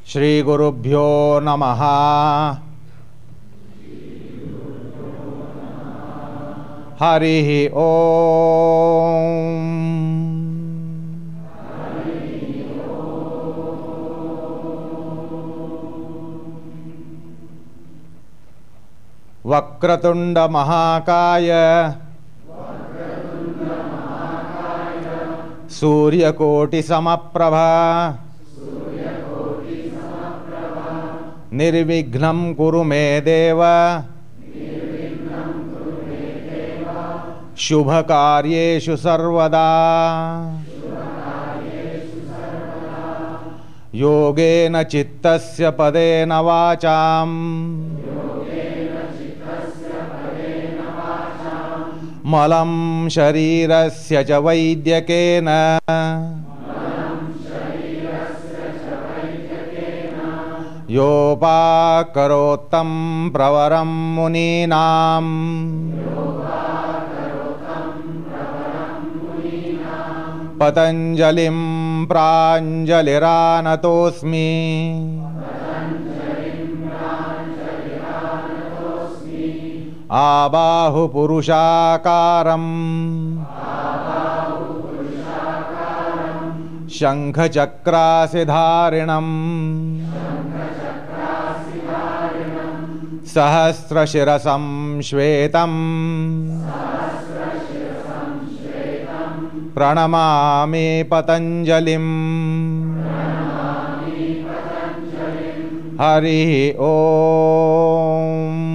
ಶ್ರೀ ಗುರುಭ್ಯೋ ನಮಃ. ಹರಿ ಓಂ. ವಕ್ರತುಂಡ ಮಹಾಕಾಯ ಸೂರ್ಯಕೋಟಿ ಸಮಪ್ರಭಾ ನಿರ್ವಿಘ್ನಂ ಕುರು ಮೇ ದೇವ ಶುಭಕಾರ್ಯೇಷು ಸರ್ವದಾ. ಯೋಗೇನ ಚಿತ್ತಸ್ಯ ಪದೇನ ವಾಚಾಂ ಮಲಂ ಶರೀರಸ್ಯ ಚ ವೈದ್ಯಕೇನ ಯೋಪಾಕರೋತ್ತಂ ಪ್ರವರಂ ಮುನೀನಾಂ ಪತಂಜಲಿಂ ಪ್ರಾಂಜಲಿರಾನತೋಸ್ಮಿ. ಆಬಾಹು ಪುರುಷಾಕಾರಂ ಶಂಖಚಕ್ರಾಸಿಧಾರಿಣಂ ಸಹಸ್ರಶಿರಸಂ ಶ್ವೇತಂ ಪ್ರಣಮಾಮಿ ಪತಂಜಲಿಂ. ಹರಿ ಓಂ.